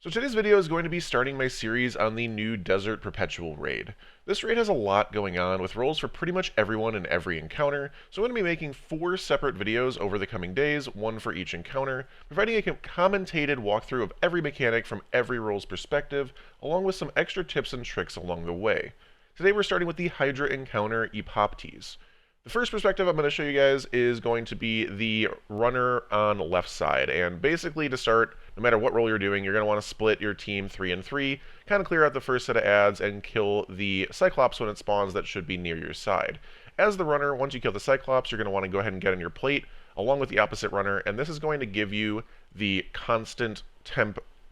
So today's video is going to be starting my series on the new Desert Perpetual raid. This raid has a lot going on with roles for pretty much everyone in every encounter, so I'm going to be making 4 separate videos over the coming days, one for each encounter, providing a commentated walkthrough of every mechanic from every role's perspective, along with some extra tips and tricks along the way. Today we're starting with the Hydra encounter, Epoptes. The first perspective I'm going to show you guys is going to be the runner on the left side, and basically to start, no matter what role you're doing, you're going to want to split your team 3 and 3, kind of clear out the first set of ads, and kill the Cyclops when it spawns that should be near your side. As the runner, once you kill the Cyclops, you're going to want to go ahead and get on your plate, along with the opposite runner, and this is going to give you the constant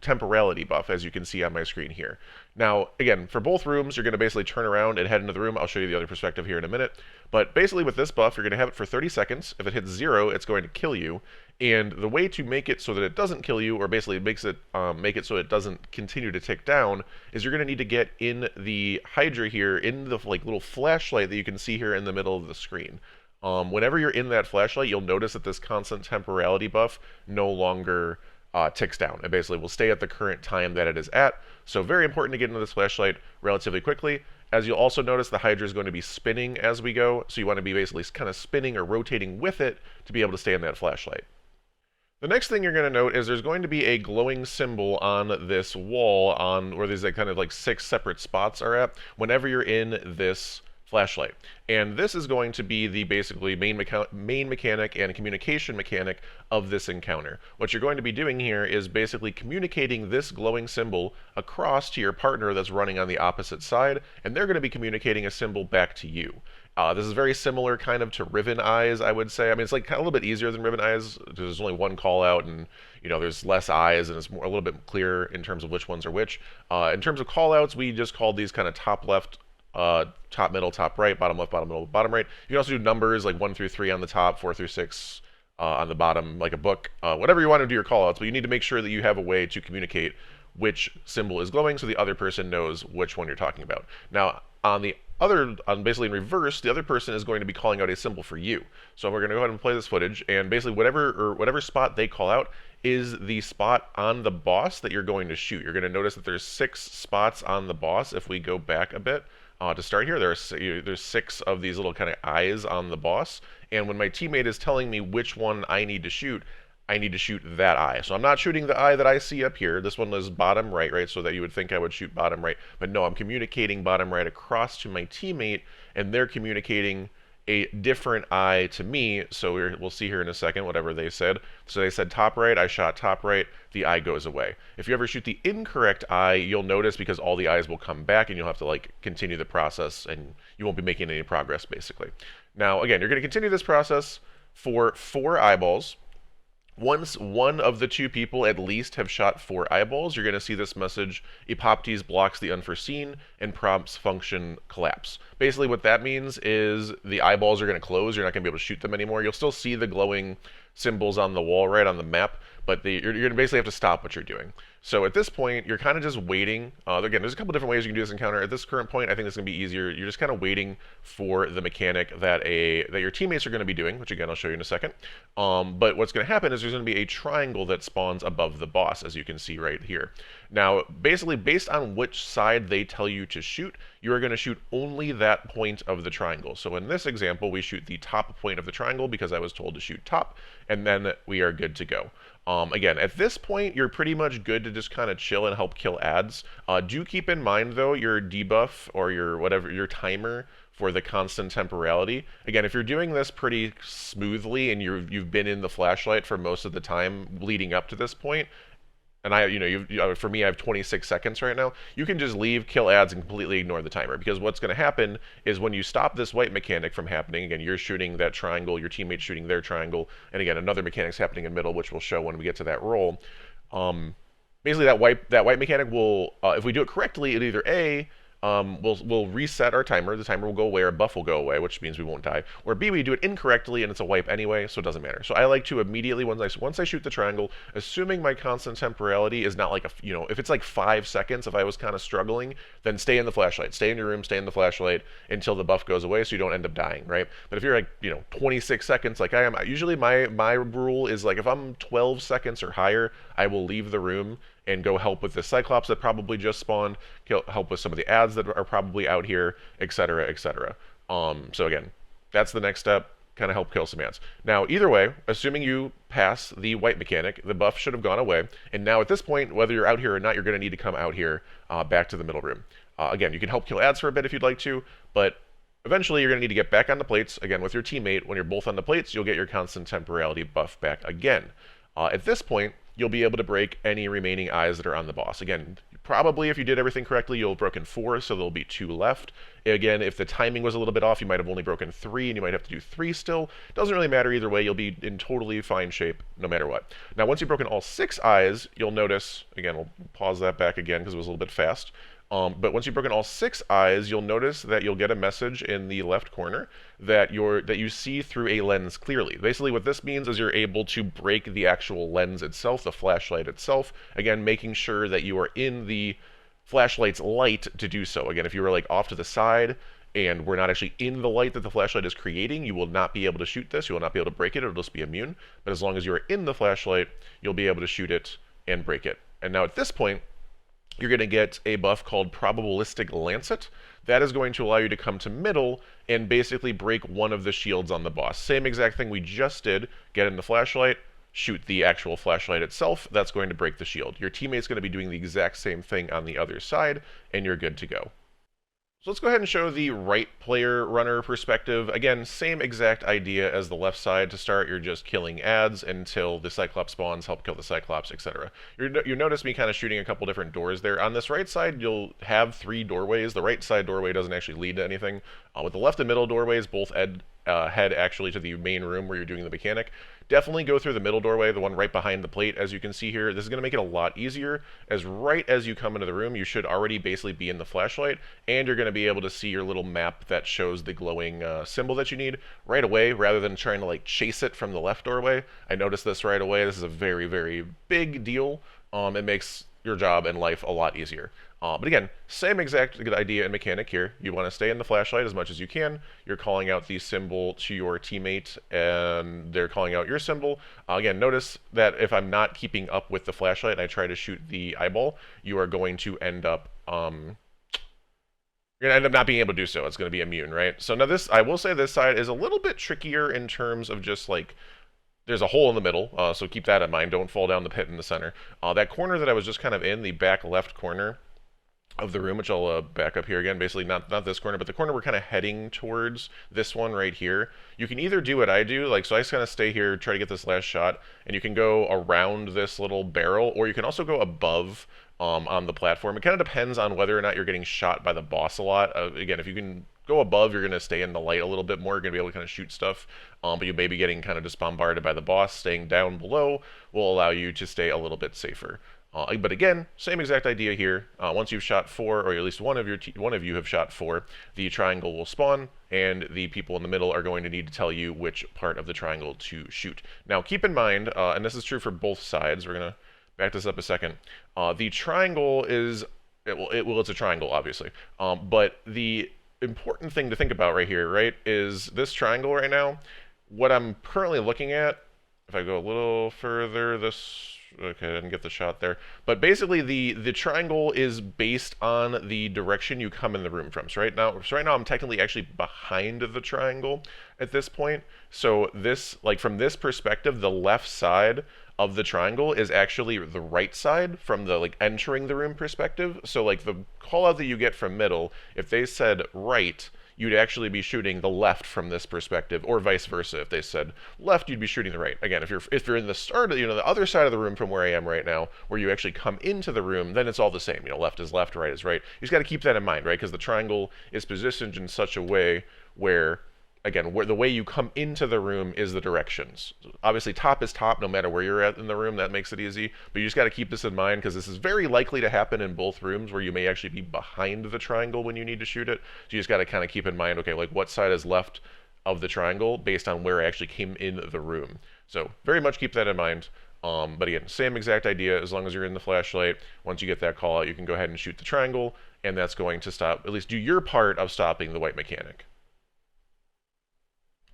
temporality buff, as you can see on my screen here. Now, again, for both rooms, you're going to basically turn around and head into the room. I'll show you the other perspective here in a minute. But basically with this buff, you're going to have it for 30 seconds. If it hits 0, it's going to kill you. And the way to make it so that it doesn't kill you, or basically makes it make it so it doesn't continue to tick down, is you're going to need to get in the Hydra here, in the little flashlight that you can see here in the middle of the screen. Whenever you're in that flashlight, you'll notice that this constant temporality buff no longer ticks down. It basically will stay at the current time that it is at. So very important to get into this flashlight relatively quickly. As you'll also notice, the Hydra is going to be spinning as we go, so you want to be basically kind of spinning or rotating with it to be able to stay in that flashlight. The next thing you're going to note is there's going to be a glowing symbol on this wall where these kind of 6 separate spots are at whenever you're in this flashlight. And this is going to be the basically main mechanic and communication mechanic of this encounter. What you're going to be doing here is basically communicating this glowing symbol across to your partner that's running on the opposite side, and they're going to be communicating a symbol back to you. This is very similar kind of to Riven Eyes, I would say. I mean, it's a little bit easier than Riven Eyes. There's only one call out, and there's less eyes, and it's a little bit clearer in terms of which ones are which. In terms of call outs, we just called these kind of top left, top middle, top right, bottom left, bottom middle, bottom right. You can also do numbers like 1 through 3 on the top, 4 through 6 on the bottom, like a book. Whatever you want to do your callouts, but you need to make sure that you have a way to communicate which symbol is glowing so the other person knows which one you're talking about. Now, basically in reverse, the other person is going to be calling out a symbol for you. So we're going to go ahead and play this footage, and basically whatever spot they call out is the spot on the boss that you're going to shoot. You're going to notice that there's 6 spots on the boss. If we go back a bit, to start here, there's 6 of these little kind of eyes on the boss, and when my teammate is telling me which one I need to shoot that eye. So I'm not shooting the eye that I see up here. This one is bottom right, so that you would think I would shoot bottom right, but no, I'm communicating bottom right across to my teammate, and they're communicating a different eye to me. So we'll see here in a second whatever they said. So they said top right, I shot top right, the eye goes away. If you ever shoot the incorrect eye, you'll notice because all the eyes will come back and you'll have to continue the process and you won't be making any progress basically. Now again, you're going to continue this process for 4 eyeballs. Once one of the 2 people at least have shot 4 eyeballs, you're going to see this message, Epoptes blocks the unforeseen and prompts function collapse. Basically what that means is the eyeballs are going to close, you're not going to be able to shoot them anymore. You'll still see the glowing symbols on the wall right on the map, but you're going to basically have to stop what you're doing. So at this point, you're kind of just waiting. Again, there's a couple different ways you can do this encounter. At this current point, I think it's going to be easier. You're just kind of waiting for the mechanic that your teammates are going to be doing, which again, I'll show you in a second. But what's going to happen is there's going to be a triangle that spawns above the boss, as you can see right here. Now, basically, based on which side they tell you to shoot, you are going to shoot only that point of the triangle. So in this example, we shoot the top point of the triangle because I was told to shoot top, and then we are good to go. Again, at this point, you're pretty much good to just kind of chill and help kill ads. Do keep in mind, though, your debuff or your timer for the constant temporality. Again, if you're doing this pretty smoothly and you've been in the flashlight for most of the time leading up to this point, and for me, I have 26 seconds right now. You can just leave, kill ads, and completely ignore the timer. Because what's going to happen is when you stop this white mechanic from happening, again, you're shooting that triangle, your teammate's shooting their triangle, and again, another mechanic's happening in the middle, which we'll show when we get to that roll. Basically, that white mechanic will, if we do it correctly, it either A, we'll reset our timer. The timer will go away, our buff will go away, which means we won't die. Or B, we do it incorrectly and it's a wipe anyway, so it doesn't matter. So I like to immediately, once I shoot the triangle, assuming my constant temporality is not if it's 5 seconds, if I was kind of struggling, then stay in the flashlight. Stay in your room, stay in the flashlight until the buff goes away so you don't end up dying, right? But if you're 26 seconds like I am, usually my rule is if I'm 12 seconds or higher, I will leave the room and go help with the Cyclops that probably just spawned, help with some of the ads that are probably out here, etc., etc. So again, that's the next step. Kind of help kill some ads. Now, either way, assuming you pass the white mechanic, the buff should have gone away. And now at this point, whether you're out here or not, you're going to need to come out here back to the middle room. Again, you can help kill ads for a bit if you'd like to, but eventually you're going to need to get back on the plates, again, with your teammate. When you're both on the plates, you'll get your constant temporality buff back again. At this point, you'll be able to break any remaining eyes that are on the boss. Again, probably if you did everything correctly, you'll have broken 4, so there'll be 2 left. Again, if the timing was a little bit off, you might have only broken 3, and you might have to do 3 still. Doesn't really matter either way, you'll be in totally fine shape no matter what. Now, once you've broken all 6 eyes, you'll notice, again, we'll pause that back again because it was a little bit fast. But once you've broken all 6 eyes, you'll notice that you'll get a message in the left corner that you see through a lens clearly. Basically, what this means is you're able to break the actual lens itself, the flashlight itself. Again, making sure that you are in the flashlight's light to do so. Again, if you were like off to the side and we're not actually in the light that the flashlight is creating, you will not be able to shoot this. You will not be able to break it. It'll just be immune. But as long as you are in the flashlight, you'll be able to shoot it and break it. And now at this point, you're going to get a buff called Probabilistic Lancet. That is going to allow you to come to middle and basically break one of the shields on the boss. Same exact thing we just did. Get in the flashlight, shoot the actual flashlight itself. That's going to break the shield. Your teammate's going to be doing the exact same thing on the other side, and you're good to go. So let's go ahead and show the right player runner perspective. Again, same exact idea as the left side. To start, you're just killing ads until the Cyclops spawns, help kill the Cyclops, etc. You notice me kind of shooting a couple different doors there. On this right side, you'll have 3 doorways. The right side doorway doesn't actually lead to anything. With the left and middle doorways, both head actually to the main room where you're doing the mechanic. Definitely go through the middle doorway, the one right behind the plate, as you can see here. This is going to make it a lot easier, as right as you come into the room, you should already basically be in the flashlight, and you're going to be able to see your little map that shows the glowing symbol that you need right away, rather than trying to like chase it from the left doorway. I noticed this right away. This is a very, very big deal. It makes your job and life a lot easier. But again, same exact good idea and mechanic here. You want to stay in the flashlight as much as you can. You're calling out the symbol to your teammate, and they're calling out your symbol. Again, notice that if I'm not keeping up with the flashlight and I try to shoot the eyeball, you are going to end up you're going to end up not being able to do so. It's going to be immune, right? So now this, I will say this side is a little bit trickier in terms of just like, there's a hole in the middle, so keep that in mind. Don't fall down the pit in the center. That corner that I was just kind of in, the back left corner of the room, which I'll back up here again, basically not this corner, but the corner we're kind of heading towards, this one right here. You can either do what I do, like, so I just kind of stay here, try to get this last shot, and you can go around this little barrel, or you can also go above on the platform. It kind of depends on whether or not you're getting shot by the boss a lot. Again, if you can go above, you're going to stay in the light a little bit more. You're going to be able to kind of shoot stuff, but you may be getting kind of just bombarded by the boss. Staying down below will allow you to stay a little bit safer. But again, same exact idea here. Once you've shot 4, or at least one of you have shot 4, the triangle will spawn, and the people in the middle are going to need to tell you which part of the triangle to shoot. Now, keep in mind, and this is true for both sides. We're going to back this up a second. The triangle is, it's a triangle, obviously. But the important thing to think about right here, right, is this triangle right now. What I'm currently looking at, if I go a little further, okay, I didn't get the shot there. But basically, the triangle is based on the direction you come in the room from. So right now I'm technically actually behind the triangle at this point. So this, like from this perspective, the left side of the triangle is actually the right side from the like entering the room perspective. So like the call out that you get from middle, if they said right, you'd actually be shooting the left from this perspective, or vice versa. If they said left, you'd be shooting the right. Again, if you're in the start, the other side of the room from where I am right now, where you actually come into the room, then it's all the same. Left is left, right is right. You just got to keep that in mind, right? Because the triangle is positioned in such a way where, again, where the way you come into the room is the directions. Obviously, top is top no matter where you're at in the room. That makes it easy. But you just got to keep this in mind, because this is very likely to happen in both rooms, where you may actually be behind the triangle when you need to shoot it. So you just got to kind of keep in mind, okay, like what side is left of the triangle based on where I actually came in the room. So very much keep that in mind. But again, same exact idea. As long as you're in the flashlight, once you get that call out, you can go ahead and shoot the triangle, and that's going to stop, at least do your part of stopping the white mechanic.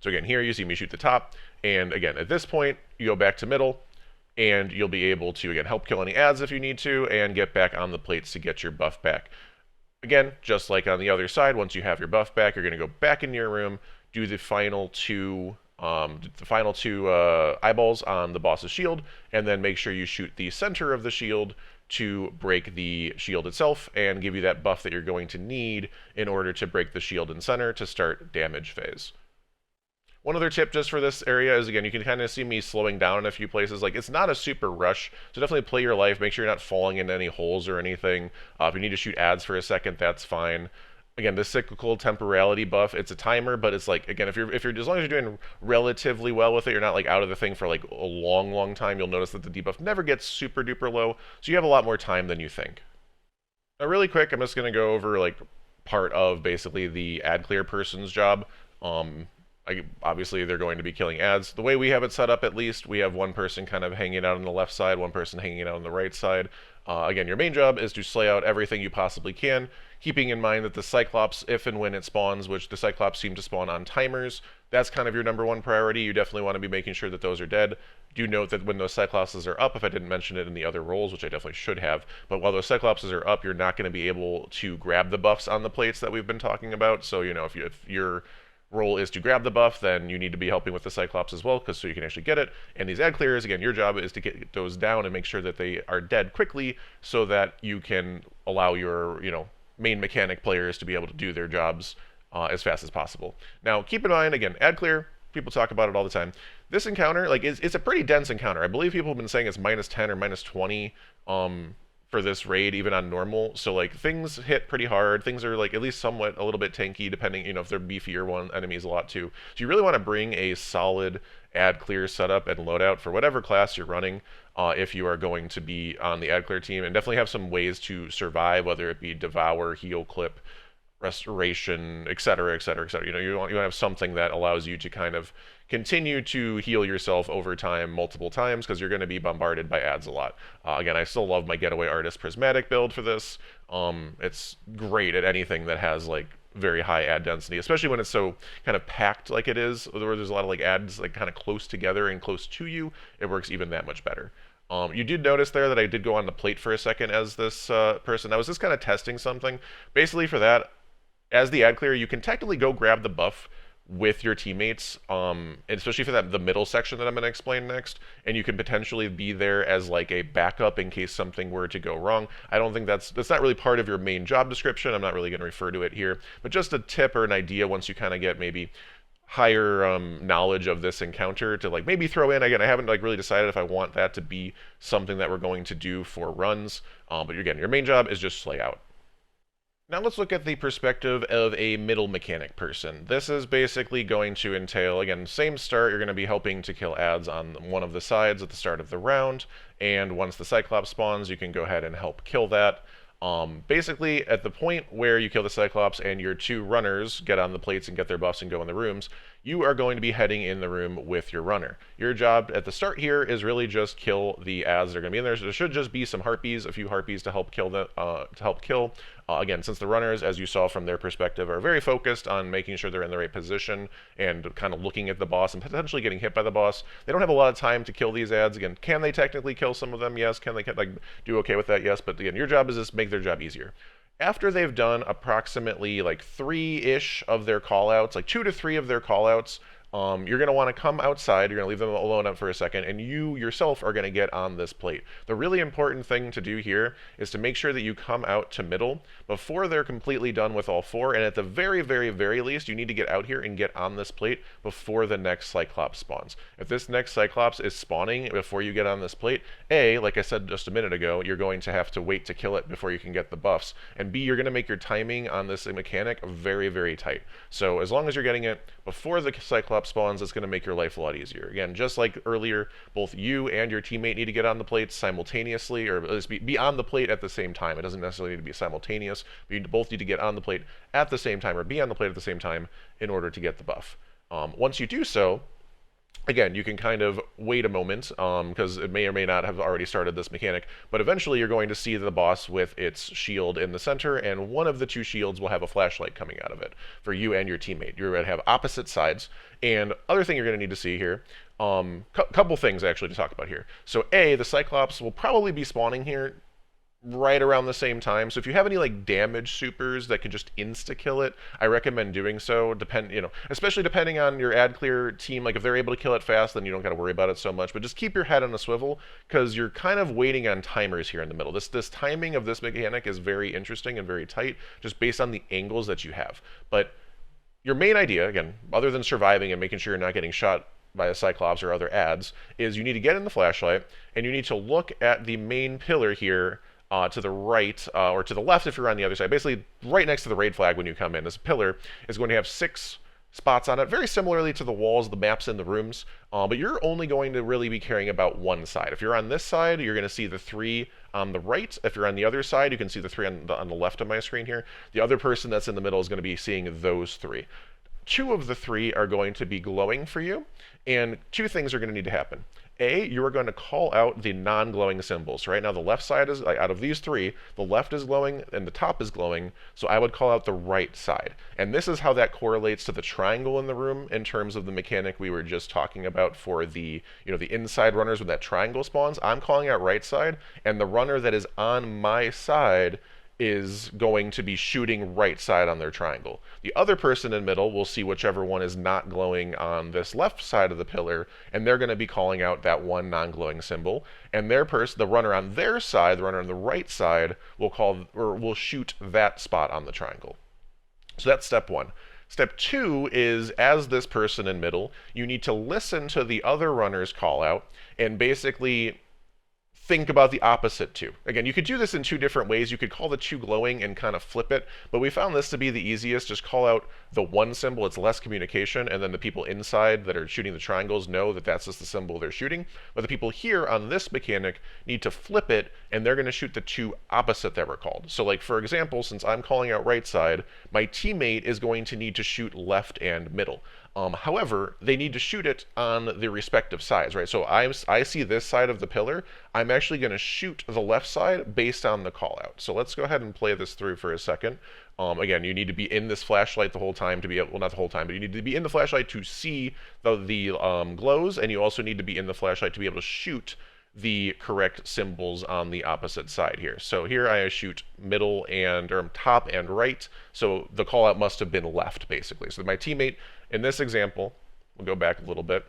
So again, here you see me shoot the top, and again, at this point, you go back to middle, and you'll be able to, again, help kill any adds if you need to, and get back on the plates to get your buff back. Again, just like on the other side, once you have your buff back, you're going to go back into your room, do the final two eyeballs on the boss's shield, and then make sure you shoot the center of the shield to break the shield itself and give you that buff that you're going to need in order to break the shield in center to start damage phase. One other tip just for this area is, again, you can kind of see me slowing down in a few places. Like, it's not a super rush, so definitely play your life. Make sure you're not falling into any holes or anything. If you need to shoot adds for a second, that's fine. Again, this cyclical temporality buff, it's a timer, but it's like, again, if you're as long as you're doing relatively well with it, you're not like out of the thing for like a long time, you'll notice that the debuff never gets super duper low, so you have a lot more time than you think. Now, really quick, I'm just going to go over like part of basically the ad clear person's job. Obviously, they're going to be killing ads. The way we have it set up, at least, we have one person kind of hanging out on the left side, one person hanging out on the right side. Again, your main job is to slay out everything you possibly can, keeping in mind that the Cyclops, if and when it spawns, which the Cyclops seem to spawn on timers, that's kind of your #1 priority. You definitely want to be making sure that those are dead. Do note that when those Cyclopses are up, if I didn't mention it in the other roles, which I definitely should have, but while those Cyclopses are up, you're not going to be able to grab the buffs on the plates that we've been talking about. So, you know, if you're role is to grab the buff, then you need to be helping with the Cyclops as well, because so you can actually get it. And these ad clears, again, your job is to get those down and make sure that they are dead quickly, so that you can allow your, you know, main mechanic players to be able to do their jobs as fast as possible. Now, keep in mind, again, ad clear, people talk about it all the time. This encounter, like, it's a pretty dense encounter. I believe people have been saying it's -10 or -20 for this raid, even on normal. So like things hit pretty hard. Things are like at least somewhat a little bit tanky, depending, you know, if they're beefier enemies a lot too. So you really want to bring a solid ad clear setup and loadout for whatever class you're running if you are going to be on the ad clear team, and definitely have some ways to survive, whether it be devour, heal clip, restoration, etc., etc., etc. You know, you want to have something that allows you to kind of continue to heal yourself over time multiple times, because you're going to be bombarded by ads a lot. Again, I still love my Getaway Artist Prismatic build for this. It's great at anything that has like very high ad density, especially when it's so kind of packed like it is, where there's a lot of like ads like kind of close together and close to you. It works even that much better. You did notice there that I did go on the plate for a second as this person. I was just kind of testing something. Basically for that, as the ad clear, you can technically go grab the buff with your teammates, especially for the middle section that I'm going to explain next, and you can potentially be there as like a backup in case something were to go wrong. I don't think that's not really part of your main job description. I'm not really going to refer to it here, but just a tip or an idea once you kind of get maybe higher knowledge of this encounter to like maybe throw in. Again, I haven't like really decided if I want that to be something that we're going to do for runs, but again, your main job is just slay out. Now let's look at the perspective of a middle mechanic person. This is basically going to entail, again, same start, you're going to be helping to kill ads on one of the sides at the start of the round, and once the Cyclops spawns, you can go ahead and help kill that. Basically, at the point where you kill the Cyclops and your two runners get on the plates and get their buffs and go in the rooms, you are going to be heading in the room with your runner. Your job at the start here is really just kill the ads that are going to be in there. So there should just be some harpies, a few harpies to help kill them, again, since the runners, as you saw from their perspective, are very focused on making sure they're in the right position and kind of looking at the boss and potentially getting hit by the boss. They don't have a lot of time to kill these ads. Again, can they technically kill some of them? Yes. Can they like do okay with that? Yes. But again, your job is just make their job easier. After they've done approximately like 3-ish of their callouts, like 2 to 3 of their callouts, you're going to want to come outside, you're going to leave them alone up for a second, and you yourself are going to get on this plate. The really important thing to do here is to make sure that you come out to middle before they're completely done with all 4, and at the very, very, very least, you need to get out here and get on this plate before the next Cyclops spawns. If this next Cyclops is spawning before you get on this plate, A, like I said just a minute ago, you're going to have to wait to kill it before you can get the buffs, and B, you're going to make your timing on this mechanic very, very tight. So as long as you're getting it before the Cyclops spawns, it's going to make your life a lot easier. Again, just like earlier, both you and your teammate need to get on the plates simultaneously, or at least be on the plate at the same time. It doesn't necessarily need to be simultaneous, but you both need to get on the plate at the same time, or be on the plate at the same time in order to get the buff. Once you do so, Again, you can kind of wait a moment because it may or may not have already started this mechanic, but eventually you're going to see the boss with its shield in the center, and one of the two shields will have a flashlight coming out of it for you and your teammate. You're going to have opposite sides, and other thing you're going to need to see here, couple things actually to talk about here. So A, the Cyclops will probably be spawning here right around the same time. So if you have any like damage supers that can just insta kill it, I recommend doing so. Especially depending on your ad clear team. Like if they're able to kill it fast, then you don't got to worry about it so much. But just keep your head on a swivel because you're kind of waiting on timers here in the middle. This timing of this mechanic is very interesting and very tight, just based on the angles that you have. But your main idea, again, other than surviving and making sure you're not getting shot by a Cyclops or other ads, is you need to get in the flashlight and you need to look at the main pillar here to the right, or to the left if you're on the other side. Basically, right next to the raid flag when you come in. This pillar is going to have 6 spots on it, very similarly to the walls, the maps in the rooms, but you're only going to really be caring about one side. If you're on this side, you're going to see the 3 on the right. If you're on the other side, you can see the 3 on the left of my screen here. The other person that's in the middle is going to be seeing those 3. 2 of the 3 are going to be glowing for you, and 2 things are going to need to happen. A, you are going to call out the non-glowing symbols. Right now, the left side is, out of these 3, the left is glowing and the top is glowing, so I would call out the right side. And this is how that correlates to the triangle in the room in terms of the mechanic we were just talking about for the, the inside runners when that triangle spawns. I'm calling out right side, and the runner that is on my side is going to be shooting right side on their triangle. The other person in middle will see whichever one is not glowing on this left side of the pillar, and they're going to be calling out that one non-glowing symbol. And the runner on their side, the runner on the right side, will shoot that spot on the triangle. So that's step 1. Step 2 is, as this person in middle, you need to listen to the other runner's call out and basically think about the opposite 2. Again, you could do this in 2 different ways. You could call the 2 glowing and kind of flip it, but we found this to be the easiest. Just call out the one symbol, it's less communication, and then the people inside that are shooting the triangles know that that's just the symbol they're shooting. But the people here on this mechanic need to flip it, and they're going to shoot the 2 opposite that were called. So like, for example, since I'm calling out right side, my teammate is going to need to shoot left and middle. However, they need to shoot it on the respective sides, right? So I see this side of the pillar. I'm actually going to shoot the left side based on the call out. So let's go ahead and play this through for a second. Again, you need to be in this flashlight the whole time to be able, well, not the whole time, but you need to be in the flashlight to see the glows, and you also need to be in the flashlight to be able to shoot the correct symbols on the opposite side here. So here I shoot middle or top and right, so the call out must have been left basically. So my teammate in this example, we'll go back a little bit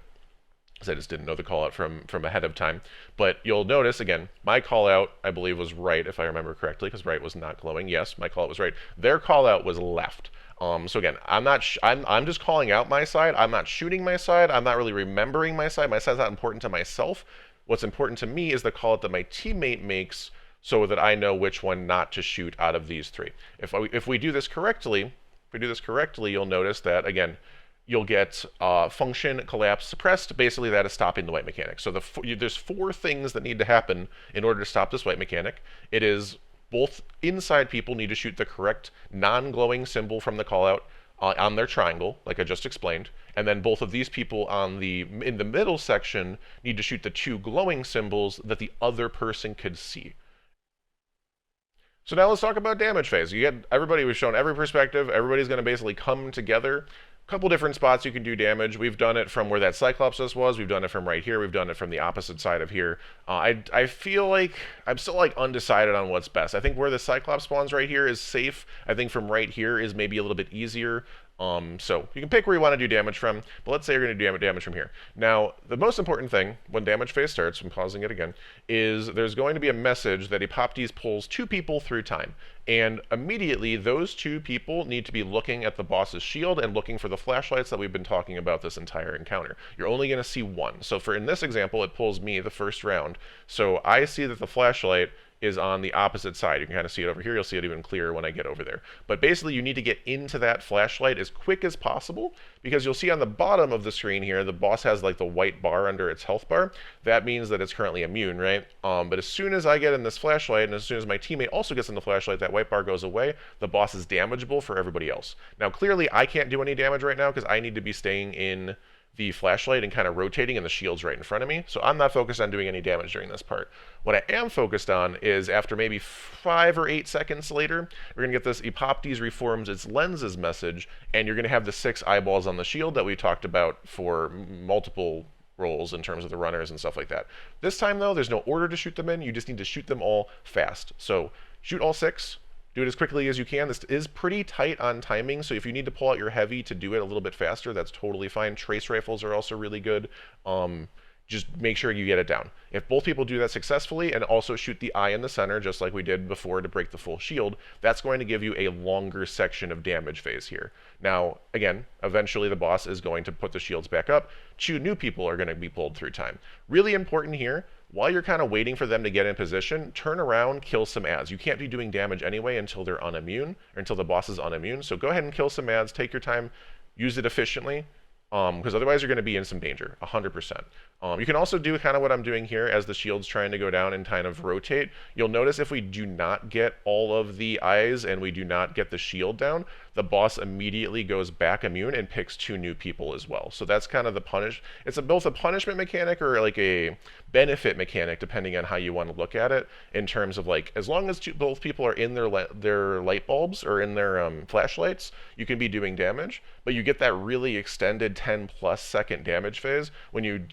because I just didn't know the call out from ahead of time, but you'll notice again my call out I believe was right if I remember correctly, because right was not glowing. Yes, my call out was right. Their call out was left. So again, I'm just calling out my side. I'm not shooting my side. I'm not really remembering my side. My side's not important to myself. What's important to me is the call out that my teammate makes so that I know which one not to shoot out of these 3. If we do this correctly, you'll notice that, again, you'll get function, collapse, suppressed. Basically, that is stopping the wipe mechanic. So there's 4 things that need to happen in order to stop this wipe mechanic. It is both inside people need to shoot the correct non-glowing symbol from the callout on their triangle, like I just explained, and then both of these people in the middle section need to shoot the 2 glowing symbols that the other person could see. So now let's talk about damage phase. Everybody was shown every perspective. Everybody's going to basically come together. Couple different spots you can do damage. We've done it from where that Cyclops was. We've done it from right here. We've done it from the opposite side of here. I feel like I'm still like undecided on what's best. I think where the Cyclops spawns right here is safe. I think from right here is maybe a little bit easier. So you can pick where you want to do damage from, but let's say you're going to do damage from here. Now, the most important thing when damage phase starts, I'm pausing it again, is there's going to be a message that Epoptes pulls 2 people through time. And immediately, those 2 people need to be looking at the boss's shield and looking for the flashlights that we've been talking about this entire encounter. You're only going to see one. So in this example, it pulls me the first round. So I see that the flashlight is on the opposite side. You can kind of see it over here. You'll see it even clearer when I get over there. But basically, you need to get into that flashlight as quick as possible, because you'll see on the bottom of the screen here, the boss has like the white bar under its health bar. That means that it's currently immune, right? But as soon as I get in this flashlight, and as soon as my teammate also gets in the flashlight, that white bar goes away. The boss is damageable for everybody else. Now, clearly, I can't do any damage right now because I need to be staying in the flashlight and kind of rotating, and the shield's right in front of me. So I'm not focused on doing any damage during this part. What I am focused on is after maybe 5 or 8 seconds later, we're going to get this Epoptes reforms its lenses message, and you're going to have the 6 eyeballs on the shield that we talked about for multiple roles in terms of the runners and stuff like that. This time though, there's no order to shoot them in, you just need to shoot them all fast. So shoot all 6, do it as quickly as you can. This is pretty tight on timing, so if you need to pull out your heavy to do it a little bit faster, that's totally fine. Trace rifles are also really good. Just make sure you get it down. If both people do that successfully and also shoot the eye in the center, just like we did before to break the full shield, that's going to give you a longer section of damage phase here. Now, again, eventually the boss is going to put the shields back up. 2 new people are going to be pulled through time. Really important here, while you're kind of waiting for them to get in position, turn around, kill some ads. You can't be doing damage anyway until they're unimmune, or until the boss is unimmune, so go ahead and kill some ads, take your time, use it efficiently, because otherwise you're going to be in some danger, 100%. You can also do kind of what I'm doing here as the shield's trying to go down and kind of rotate. You'll notice if we do not get all of the eyes and we do not get the shield down, the boss immediately goes back immune and picks 2 new people as well. So that's kind of the punish. It's both a punishment mechanic or like a benefit mechanic, depending on how you want to look at it, in terms of like, as long as both people are in their light bulbs or in their flashlights, you can be doing damage, but you get that really extended 10+ second damage phase when you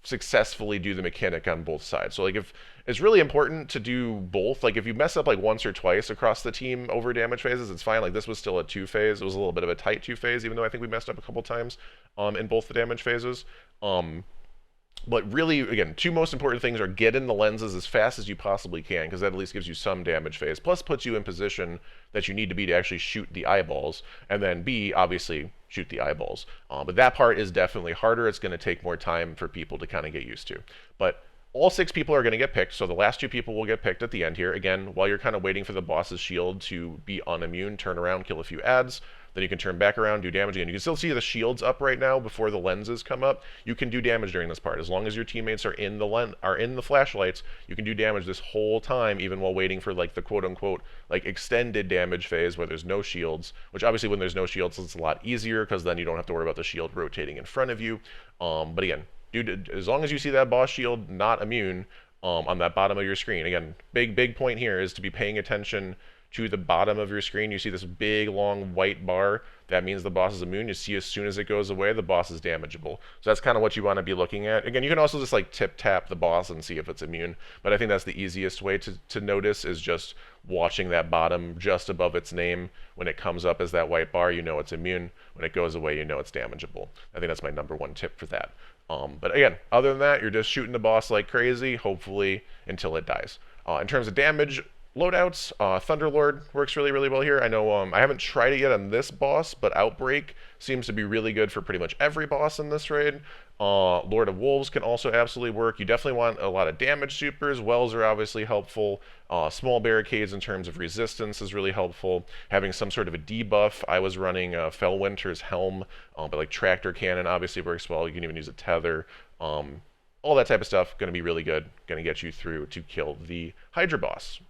successfully do the mechanic on both sides. So like, if it's really important to do both, like if you mess up like once or twice across the team over damage phases, it's fine. Like this was still a 2 phase. It was a little bit of a tight 2 phase, even though I think we messed up a couple times in both the damage phases. But really, again, 2 most important things are get in the lenses as fast as you possibly can, because that at least gives you some damage phase, plus puts you in position that you need to be to actually shoot the eyeballs, and then B, obviously, shoot the eyeballs. But that part is definitely harder. It's going to take more time for people to kind of get used to. But all 6 people are going to get picked, so the last 2 people will get picked at the end here. Again, while you're kind of waiting for the boss's shield to be unimmune, turn around, kill a few ads. Then you can turn back around, do damage again. You can still see the shields up right now before the lenses come up. You can do damage during this part. As long as your teammates are in the flashlights, you can do damage this whole time, even while waiting for like the quote-unquote like extended damage phase where there's no shields, which obviously when there's no shields, it's a lot easier because then you don't have to worry about the shield rotating in front of you. But again, dude, as long as you see that boss shield not immune on that bottom of your screen, again, big point here is to be paying attention to the bottom of your screen. You see this big long white bar, that means the boss is immune. You see as soon as it goes away, the boss is damageable. So that's kind of what you want to be looking at. Again, you can also just like tap the boss and see if it's immune, but I think that's the easiest way to notice is just watching that bottom just above its name. When it comes up as that white bar, you know it's immune. When it goes away, you know it's damageable. I think that's my #1 tip for that. But again, other than that, you're just shooting the boss like crazy, hopefully until it dies. In terms of damage, loadouts, Thunderlord works really well here. I know I haven't tried it yet on this boss, but Outbreak seems to be really good for pretty much every boss in this raid. Lord of Wolves can also absolutely work. You definitely want a lot of damage supers. Wells are obviously helpful. Small barricades in terms of resistance is really helpful. Having some sort of a debuff. I was running Fellwinter's Helm, but like Tractor Cannon obviously works well. You can even use a Tether. All that type of stuff, going to be really good. Going to get you through to kill the Hydra boss.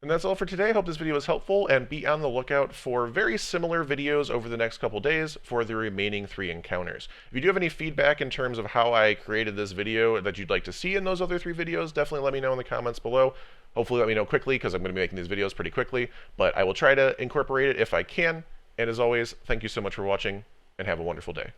And that's all for today. I hope this video was helpful, and be on the lookout for very similar videos over the next couple days for the remaining 3 encounters. If you do have any feedback in terms of how I created this video that you'd like to see in those other 3 videos, definitely let me know in the comments below. Hopefully let me know quickly, because I'm going to be making these videos pretty quickly, but I will try to incorporate it if I can. And as always, thank you so much for watching, and have a wonderful day.